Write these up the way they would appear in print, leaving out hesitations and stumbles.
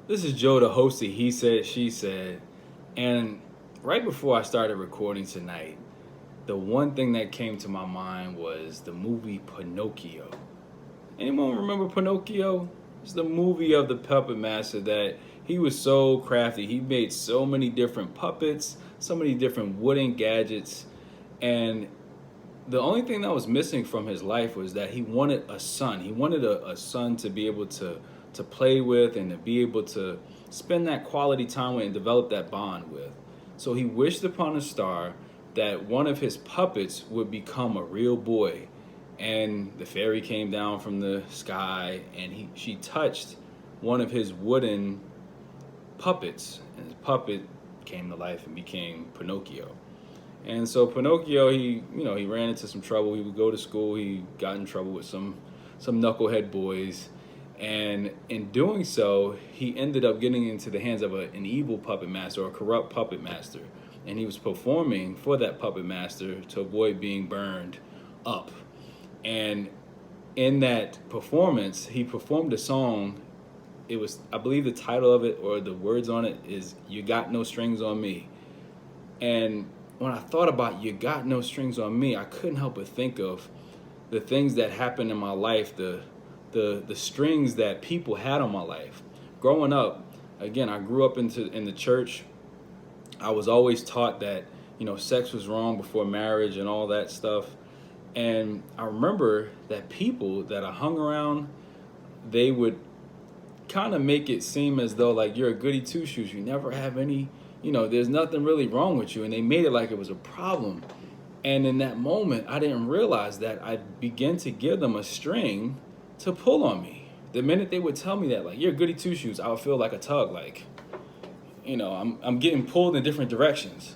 This is Joe, the host of He Said, She Said. And right before I started recording tonight, the one thing that came to my mind was the movie Pinocchio. Anyone remember Pinocchio? It's the movie of the puppet master that he was so crafty. He made so many different puppets, so many different wooden gadgets, and the only thing that was missing from his life was that he wanted a son. He wanted a son to be able to play with and to be able to spend that quality time with and develop that bond with. So he wished upon a star that one of his puppets would become a real boy. And the fairy came down from the sky and she touched one of his wooden puppets, and his puppet came to life and became Pinocchio. And so Pinocchio, he ran into some trouble. He would go to school. He got in trouble with some knucklehead boys, and in doing so, he ended up getting into the hands of an evil puppet master or a corrupt puppet master. And he was performing for that puppet master to avoid being burned up. And in that performance, he performed a song. It was, I believe, the title of it or the words on it is "You Got No Strings on Me." And when I thought about "You Got No Strings on Me," I couldn't help but think of the things that happened in my life, the strings that people had on my life. Growing up, again, I grew up in the church. I was always taught that sex was wrong before marriage and all that stuff. And I remember that people that I hung around, they would kind of make it seem as though like you're a goody two shoes. You never have any, there's nothing really wrong with you, and they made it like it was a problem. And in that moment, I didn't realize that I began to give them a string to pull on me. The minute they would tell me that, like, you're goody two shoes, I would feel like a tug, like, I'm getting pulled in different directions.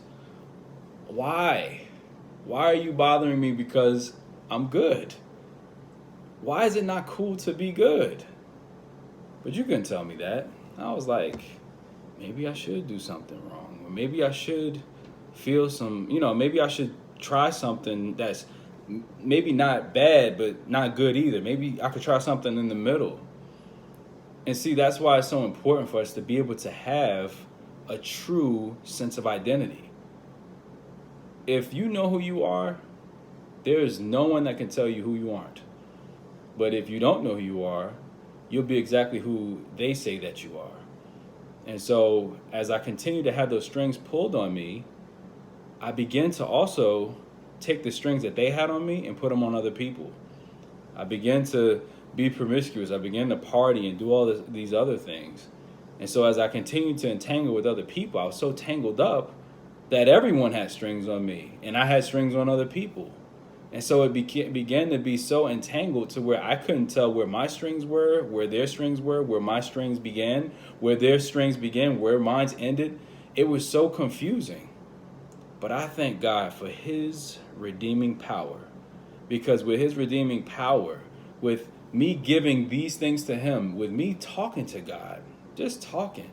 Why? Why are you bothering me because I'm good? Why is it not cool to be good? But you couldn't tell me that. I was like, maybe I should do something wrong. Or maybe I should feel maybe I should try something that's maybe not bad, but not good either. Maybe I could try something in the middle. And see, that's why it's so important for us to be able to have a true sense of identity. If you know who you are, there is no one that can tell you who you aren't. But if you don't know who you are, you'll be exactly who they say that you are. And so as I continue to have those strings pulled on me, I begin to also take the strings that they had on me and put them on other people. I began to be promiscuous. I began to party and do all these other things. And so as I continued to entangle with other people, I was so tangled up that everyone had strings on me and I had strings on other people. And so it began to be so entangled to where I couldn't tell where my strings were, where their strings were, where my strings began, where their strings began, where mine ended. It was so confusing. But I thank God for his redeeming power. Because with his redeeming power, with me giving these things to him, with me talking to God, just talking.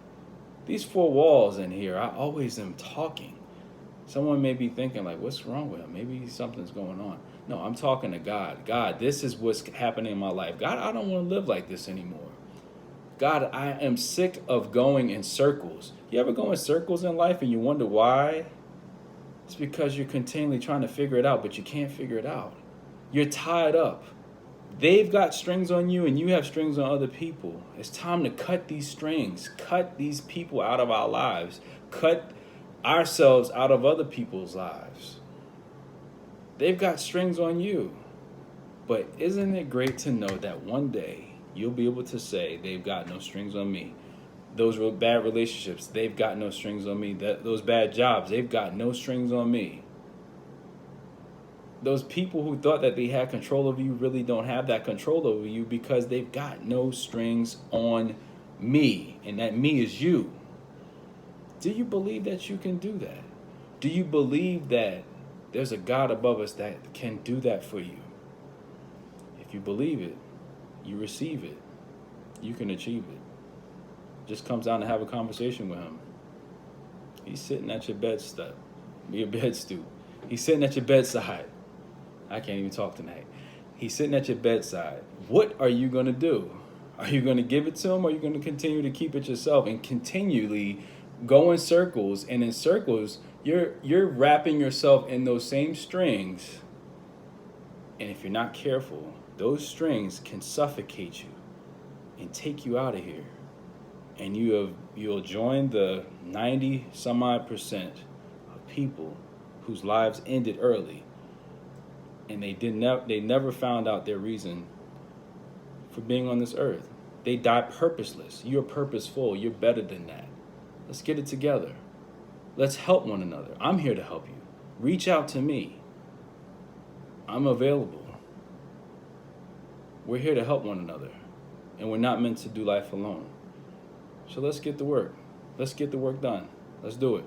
These four walls in here, I always am talking. Someone may be thinking like, what's wrong with him? Maybe something's going on. No, I'm talking to God. God, this is what's happening in my life. God, I don't want to live like this anymore. God, I am sick of going in circles. You ever go in circles in life and you wonder why? It's because you're continually trying to figure it out, but you can't figure it out. You're tied up. They've got strings on you and you have strings on other people. It's time to cut these strings, cut these people out of our lives, cut ourselves out of other people's lives. They've got strings on you. But isn't it great to know that one day you'll be able to say, they've got no strings on me. Those bad relationships, they've got no strings on me. Those bad jobs, they've got no strings on me. Those people who thought that they had control over you really don't have that control over you because they've got no strings on me. And that me is you. Do you believe that you can do that? Do you believe that there's a God above us that can do that for you? If you believe it, you receive it, you can achieve it. Just comes down to have a conversation with him. He's sitting at your your bed stool. He's sitting at your bedside. I can't even talk tonight. He's sitting at your bedside. What are you going to do? Are you going to give it to them, or are you going to continue to keep it yourself and continually go in circles? And in circles, you're wrapping yourself in those same strings. And if you're not careful, those strings can suffocate you and take you out of here. And you'll join the 90 some odd percent of people whose lives ended early, and they never found out their reason for being on this earth. They died purposeless. You're purposeful. You're better than that. Let's get it together. Let's help one another. I'm here to help you. Reach out to me. I'm available. We're here to help one another, and we're not meant to do life alone. So let's get to work. Let's get the work done. Let's do it.